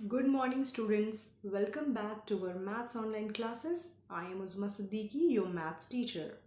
Good morning, students. Welcome back to our maths online classes. I am Uzma Siddiqui, your maths teacher.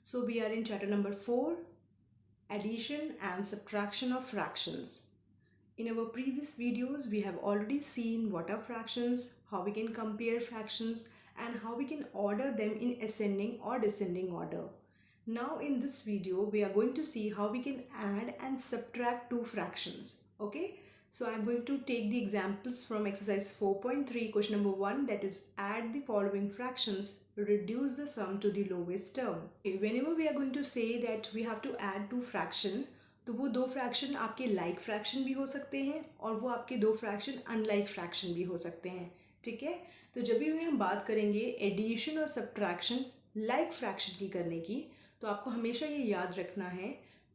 So, we are in chapter number 4, addition and subtraction of fractions. In our previous videos, we have already seen what are fractions, how we can compare fractions, and how we can order them in ascending or descending order. Now, in this video, we are going to see how we can add and subtract two fractions. Okay? So I'm going to take the examples from exercise 4.3, question number 1, that is add the following fractions, reduce the sum to the lowest term. Whenever we are going to say that we have to add two fraction, तो वो दो fraction आपके like fraction भी हो सकते हैं और वो आपके दो फ्रैक्शन अनलाइक फ्रैक्शन भी हो सकते हैं. ठीक है, तो जब भी हम बात करेंगे एडिशन और सब्ट्रैक्शन लाइक फ्रैक्शन की करने की, तो आपको हमेशा ये याद रखना है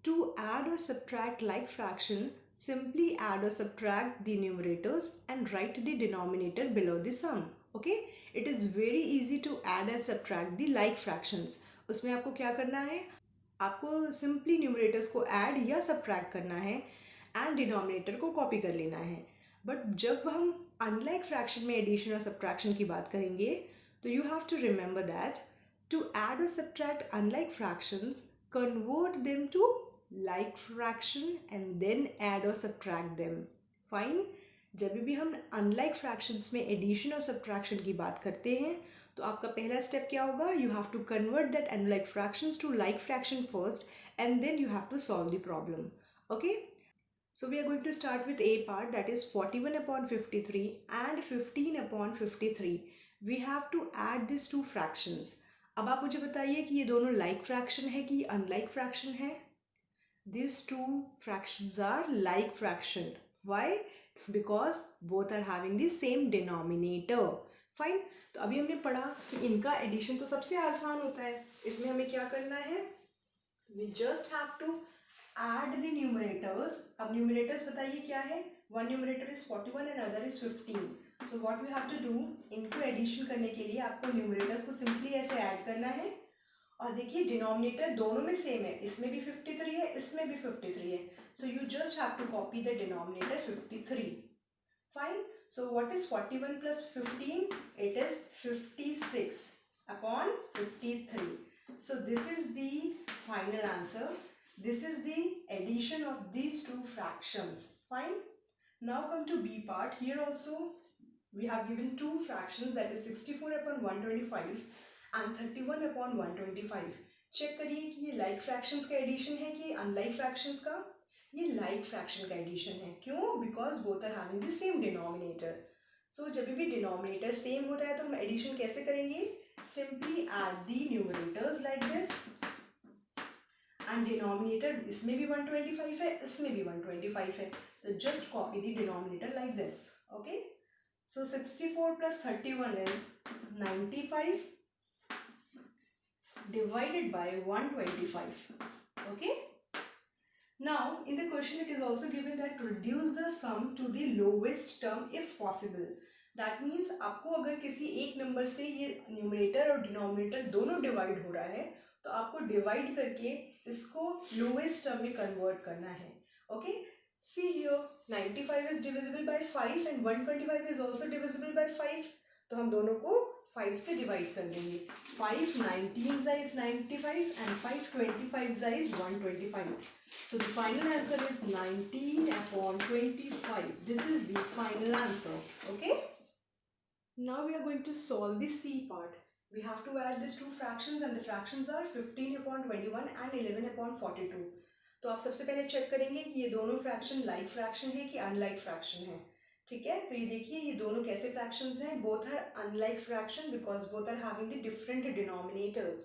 टू ऐड और subtract like fraction simply add or subtract the numerators and write the denominator below the sum. Okay, it is very easy to add and subtract the like fractions. उसमें आपको क्या करना है, आपको simply numerators को add या subtract करना है and denominator को copy कर लेना है. But जब हम unlike fraction में addition और subtraction की बात करेंगे, तो you have to remember that to add or subtract unlike fractions, convert them to like fraction and then add or subtract them. Fine. जब भी हम unlike fractions में addition और subtraction की बात करते हैं, तो आपका पहला स्टेप क्या होगा, you have to convert that unlike fractions to like fraction first and then you have to solve the problem. Okay, so we are going to start with A part, that is 41 upon 53 and 15 upon 53. We have to add these two fractions. अब आप मुझे बताइए कि ये दोनों like fraction है कि unlike fraction है. These two fractions are like fraction. Why? Because both are having the same denominator. Fine. तो अभी हमने पढ़ा कि इनका एडिशन तो सबसे आसान होता है. इसमें हमें क्या करना है, we just have to add the numerators. अब numerators बताइए क्या है. One numerator is 41 and other is 15. So what we have to do, इनको एडिशन करने के लिए आपको numerators को simply ऐसे ऐड करना है. और देखिए डिनोमिनेटर दोनों में सेम है, इसमें भी 53 है, इसमें भी 53 है. So you just have to copy the denominator 53. Fine. So what is 41 plus 15? It is 56 upon 53. So this is the final answer. This is the addition of these two fractions. Fine. Now come to B part. Here also we have given two fractions, that is 64 upon 125 and 31 upon 125. Check करिए कि ये like fractions का addition है कि unlike fractions का. ये like fraction का addition है. क्यों? Because both are having the same denominator. So जब भी डिनोमिनेटर सेम होता है तो हम एडिशन कैसे करेंगे, simply add the numerators like this and denominator इसमें भी 125 है, इसमें भी 125 है, तो just copy the denominator like this. Okay, so 64 plus 31 is 95 divided by 125. Okay. Now in the question it is also given that reduce the sum to the lowest term if possible. That means आपको अगर किसी एक number से ये numerator और denominator दोनों divide हो रहा है, तो आपको डिवाइड करके इसको लोवेस्ट टर्म में कन्वर्ट करना है. Okay. See here, 95 is divisible by 5 and 125 is also divisible by 5. तो हम दोनों को 5 से डिवाइड कर देंगे. 5 19 is 95 and 5 25 is 125. So the final answer is 19 upon 25. This is the final answer. Okay. Now we are going to solve the C part. We have to add these two fractions and the fractions are 15 upon 21 and 11 upon 42. तो आप सबसे पहले check करेंगे कि ये दोनों fraction like fraction है कि अनलाइक फ्रैक्शन है. ठीक है, तो ये देखिए ये दोनों कैसे फ्रैक्शंस हैं. Both are unlike fraction because both are having the different denominators.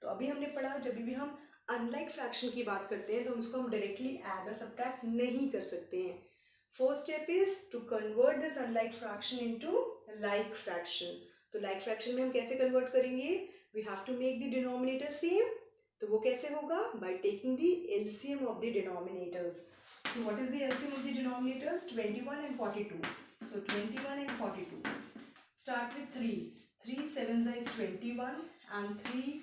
तो अभी हमने पढ़ा जब भी हम अनलाइक फ्रैक्शन की बात करते हैं तो उसको हम डायरेक्टली ऐड और सब्ट्रैक्ट नहीं कर सकते हैं. First step is to convert this unlike fraction into like fraction. तो लाइक फ्रैक्शन में हम कैसे कन्वर्ट करेंगे, we have to make the denominator same. तो वो कैसे होगा, by taking the LCM of the denominators. So what is the LCM of the denominators, 21 and 42. So 21 and 42. Start with 3. 3 7 is 21 and 3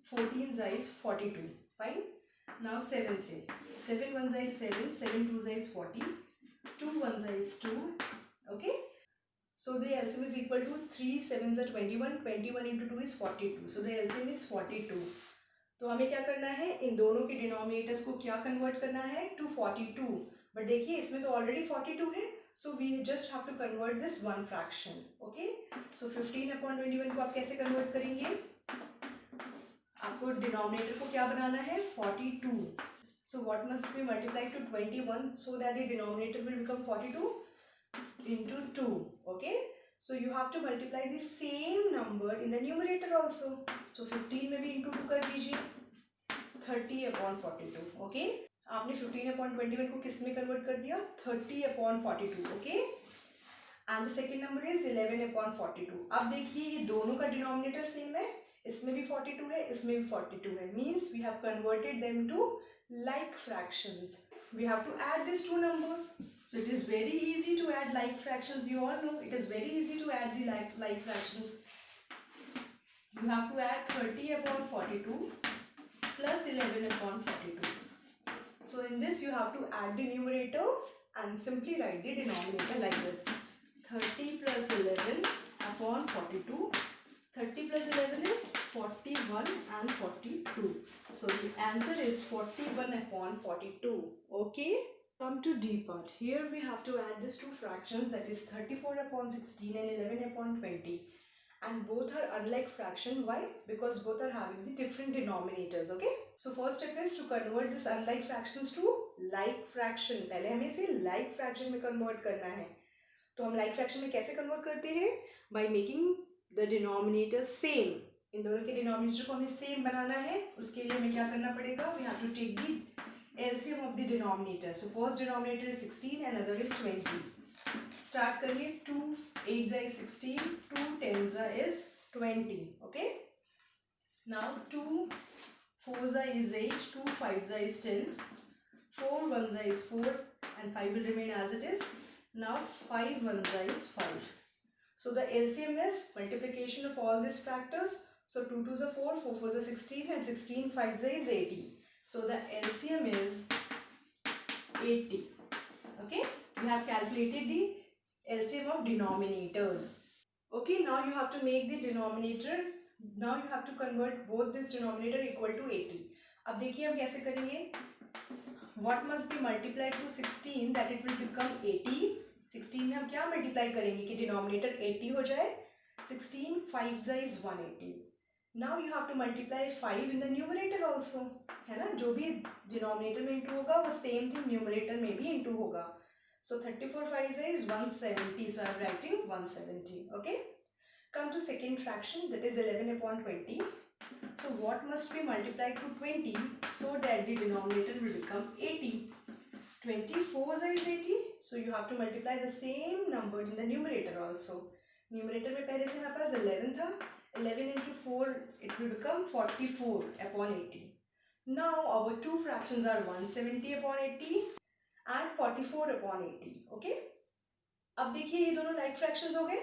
14 is 42. Fine. Now 7 से 7 1 is 7, 7 2 is 40, 2 1 is 2. Okay. So the LCM is equal to 3 7s are 21, 21 into 2 is 42. So the LCM is 42. तो हमें क्या करना है, इन दोनों के denominators को क्या कन्वर्ट करना है टू 42. बट देखिए इसमें तो ऑलरेडी 42 है, so we just have to convert this one fraction. Okay, so 15/21 को आप कैसे कन्वर्ट करेंगे, आपको डिनोमिनेटर को क्या बनाना है 42. So what must be multiply two 21 so that the denominator will become 42 into 2. Okay, so you have to multiply the same number in the numerator also. So 15 में भी into 2 कर दीजिए, 30/42. Okay, आपने 15/21 को किस में कन्वर्ट कर दिया 30/42. Okay, and the second number is 11/42. अब देखिए ये दोनों का डिनोमिनेटर सेम है, इसमें भी 42 है, इसमें भी 42 है, means we have converted them to like fractions. We have to add these two numbers. So it is very easy to add like fractions. You all know it is very easy to add the like fractions. You have to add 30/42 plus 11/42. So in this you have to add the numerators and simply write the denominator like this. 30 plus 11/42. 30 plus 11 is 41 and 42. So the answer is 41/42. Okay. Come to D part. Here we have to add these two fractions, that is 34/16 and 11/20. And both are unlike fraction. Why? Because both are having the different denominators. Okay. So first step is to convert this unlike fractions to like fraction. पहले हमें इसे like fraction में convert करना है. तो हम like fraction में कैसे convert करते हैं? By making the denominator same. इन दोनों के denominator को हमें same बनाना है. उसके लिए हमें क्या करना पड़ेगा? We have to take the LCM of the denominator. So first denominator is 16 and other is 20. Start करिए. 2 8 is 16, 2 10 is 20. Okay. Now 2 4 is 8, 2 5 is 10, 4 1 is 4 and 5 will remain as it is. Now 5 1 is 5. So the LCM is multiplication of all these factors. So 2 2s are 4, 4 4s are 16 and 16 5 is 80. So the LCM is 80. Okay, we have calculated the LCM of denominators. Okay, now you have to make the denominator. Now you have to convert both this denominator equal to 80. अब देखिए हम कैसे करेंगे. What must be multiplied to 16 that it will become 80. 16 में हम क्या multiply करेंगे कि denominator 80 हो जाए. 16 5 is 180. Now you have to multiply 5 in the numerator also. है ना, जो भी डिनोमिनेटर में इंटू होगा वो सेम थिंग न्यूमरेटर में भी इंटू होगा. सो 34 5 is 170. So I am writing 170. Okay. Come to second fraction, that is 11/20. So what must be multiplied to 20 so that the denominator will become 80. 24 is 80. So you have to multiply the same number in the numerator also. Numerator में पहले से हमारे पास 11 था. 11 into 4 it will become 44/80. Now our two fractions are 170/80 and 44/80. Okay. अब देखिए ये दोनों like fractions हो गए.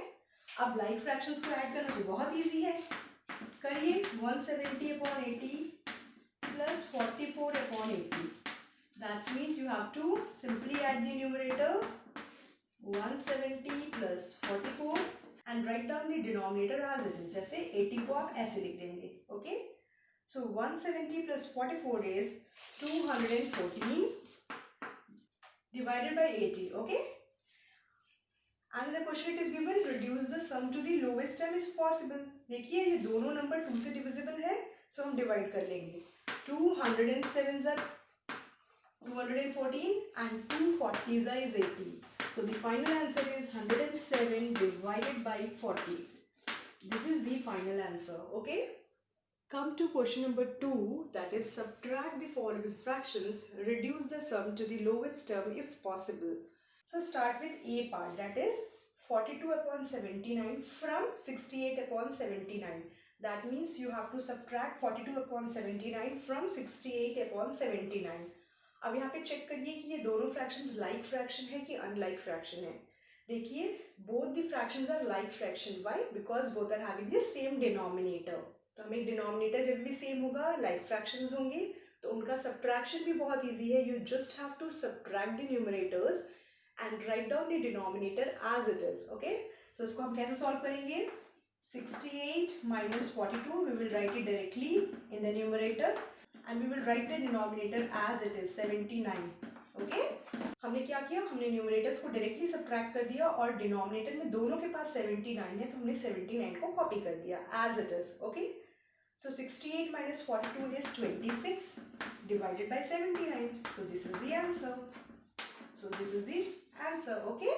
अब like fractions को ऐड करना तो बहुत easy है. करिए 170/80 plus 44/80. That means you have to simply add the numerator 170 plus 44 and write down the denominator as it is. जैसे 80 को आप ऐसे लिख देंगे. Okay. So 170 plus 44 is 214 divided by 80. Okay. And the question it is given, reduce the sum to the lowest term is possible. देखिए ये दोनों number 2 से divisible है, so हम divide कर लेंगे. 207 are 214 and 240 is 80. So the final answer is 107 divided by 40. This is the final answer. Okay. Come to question number 2, that is subtract the following fractions, reduce the sum to the lowest term if possible. So start with A part, that is 42/79 from 68/79. That means you have to subtract 42/79 from 68/79. अब यहाँ पे check करिए कि ये दोनों fractions like fraction है कि unlike fraction है. देखिए both the fractions are like fraction. Why? Because both are having the same denominator. तो हमें डिनोमिनेटर जब भी सेम होगा लाइक फ्रैक्शंस होंगे तो उनका सब्ट्रैक्शन भी बहुत ईजी है. You just have to subtract the numerators and write down the denominator as it is. Okay, so इसको हम कैसे सॉल्व करेंगे? 68 minus 42, we will write it directly in the numerator and we will write the denominator as it is 79. Okay? हमने क्या किया? हमने numerators को directly subtract कर दिया और डिनोमिनेटर में दोनों के पास 79 है तो हमने 79 को कॉपी कर दिया as it is. Okay? So 68 minus 42 is 26 divided by 79. So this is the answer. So this is the answer. Okay?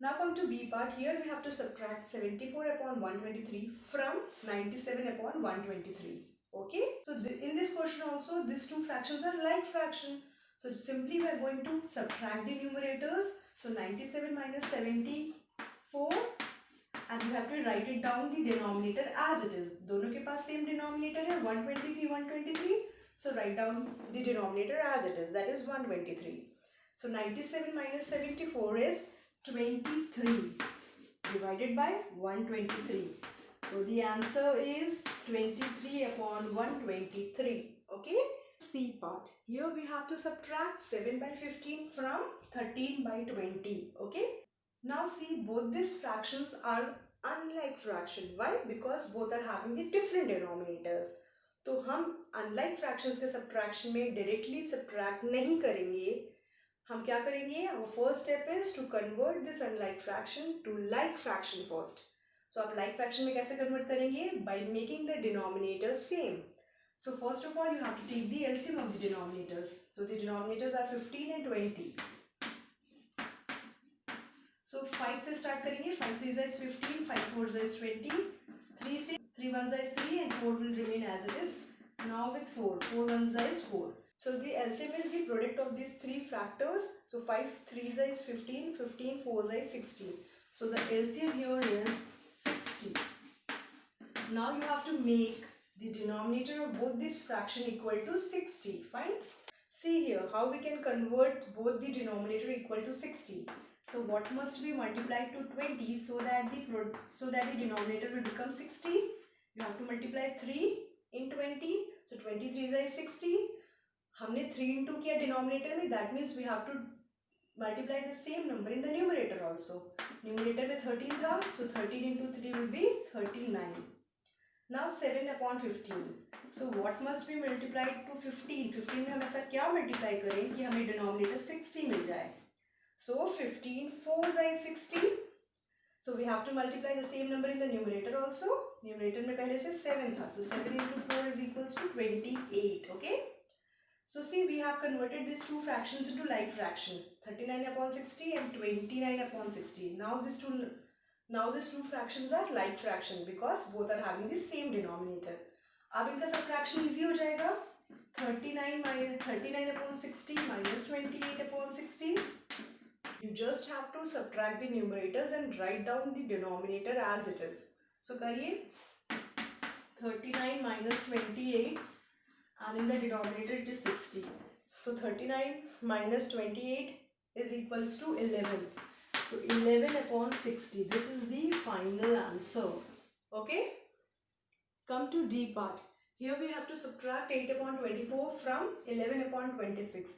Now come to B part. Here we have to subtract 74 upon 123 from 97 upon 123. Okay? So in this question also, these two fractions are like fraction. So simply we are going to subtract the numerators. So 97 minus 74 and you have to write it down the denominator as it is. दोनों के पास same denominator है 123 123. So write down the denominator as it is, that is 123. So 97 minus 74 is 23 divided by 123. So the answer is 23 upon 123. Okay? C part. Here we have to subtract 7 by 15 from 13 by 20. Okay? Now see, both these fractions are unlike fraction. Why? Because both are having the different denominators. तो हम unlike fractions के subtraction में directly subtract नहीं करेंगे. हम क्या करेंगे? Our first step is to convert this unlike fraction to like fraction first. So आप like fraction में कैसे convert करेंगे? By making the denominators same. So first of all, you have to take the LCM of the denominators. So the denominators are 15 and 20. So 5 से start करेंगे. 5 3 is 15, 5 4 is 20, 3 6, 3 1 is 3 and 4 will remain as it is. Now with 4, 4 1 is 4. So the LCM is the product of these three factors. So 5 3 is 15, 15 4 is 60. So the LCM here is 60. Now you have to make the denominator of both this fraction equal to 60. Fine. See here how we can convert both the denominator equal to 60. So what must be multiplied to 20 so that the denominator will become 60? You have to multiply 3 in 20. So 23 is 60. हमने 3 into किया denominator में, that means we have to multiply the same number in the numerator also. Numerator में 13 था, so 13 into 3 will be 39. Now 7 upon 15. So what must be multiplied to 15? 15 में हम ऐसा क्या multiply करें कि हमें denominator 60 मिल जाए? So 15 4 is 60. So we have to multiply the same number in the numerator also. Numerator में पहले से 7 था, so 7 into 4 is equals to 28. Okay? So see, we have converted these two fractions into like fraction, 39 upon 60 and 29 upon 60. Now these two fractions are like fraction because both are having the same denominator. अब इनका subtraction easy हो जाएगा. 39 upon 60 minus 28 upon 60. You just have to subtract the numerators and write down the denominator as it is. So करिए 39 minus 28 and in the denominator it is 60. So 39 minus 28 is equals to 11. So 11 upon 60. This is the final answer. Okay? Come to D part. Here we have to subtract 8 upon 24 from 11 upon 26.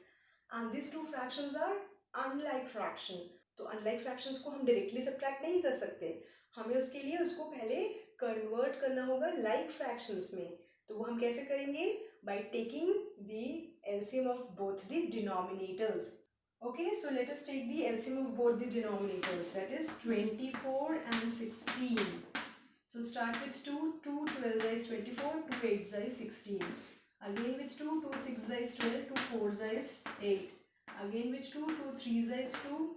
And these two fractions are unlike fraction. तो unlike fractions को हम directly subtract नहीं कर सकते. हमें उसके लिए उसको पहले convert करना होगा like fractions में. तो वो हम कैसे करेंगे? By taking the LCM of both the denominators. Okay, so let us take the LCM of both the denominators, that is 24 and 16. So start with 2, 2 12 is 24, 2 8 is 16. Again with 2, 2 6 is 12, 2 4 is 8. Again with 2, 2 3 is 2,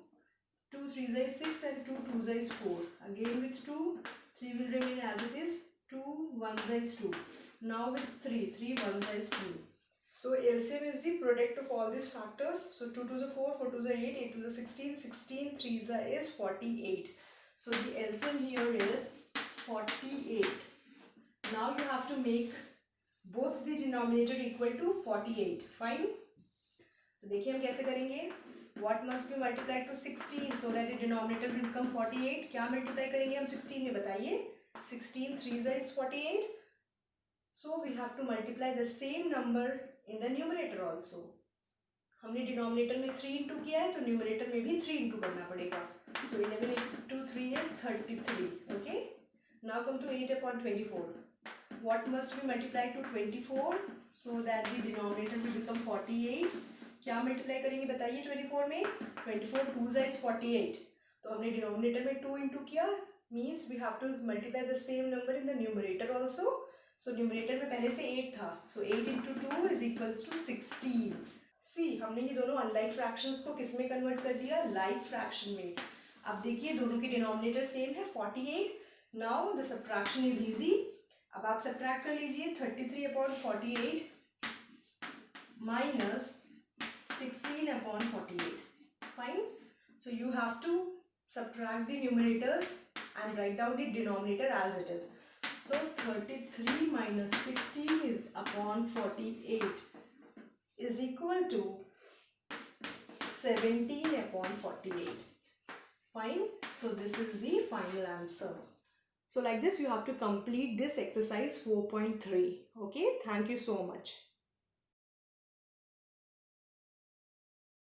2 3 is 6 and 2 2 is 4. Again with 2, 3 will remain as it is, 2 1 is 2. Now with 3, 3 1 is 3. So LCM is the product of all these factors. So 2 2 is 4, 4 2 is 8, 8 2 is 16, 16 3 is 48. So the LCM here is 48. Now you have to make both the denominator equal to 48. Fine. तो देखिए हम कैसे करेंगे? What must be multiplied to 16 so that the denominator will become 48? क्या multiply करेंगे हम 16 में बताइए? 16 3 is 48. So we have to multiply the same number in the numerator also. हमने डिनोमिनेटर में 3 इंटू किया है तो न्यूमरेटर में भी 3 इंटू करना पड़ेगा. So 11 into 3 is 33. Okay, now come to 8/24. What must we multiply to 24 so that the denominator will become 48? क्या मल्टीप्लाई करेंगे बताइए 24 में? 24 2 is 48. तो हमने डिनोमिनेटर में 2 इंटू किया, means we have to multiply the same number in the numerator also. So numerator में पहले से 8 था, so 8 into 2 is equals to 16. See, हमने ये दोनों अनलाइक फ्रैक्शंस को किस में कन्वर्ट कर दिया? लाइक फ्रैक्शन में. अब देखिए दोनों की डिनोमिनेटर सेम है 48. Now the subtraction is easy. अब आप सब्ट्रैक्ट कर लीजिए 33/48 minus 16/48. Fine. So you have to subtract the numerators and write down the denominator as it is. So 33 minus 16 is upon 48 is equal to 17/48. Fine. So this is the final answer. So like this you have to complete this exercise 4.3. Okay. Thank you so much.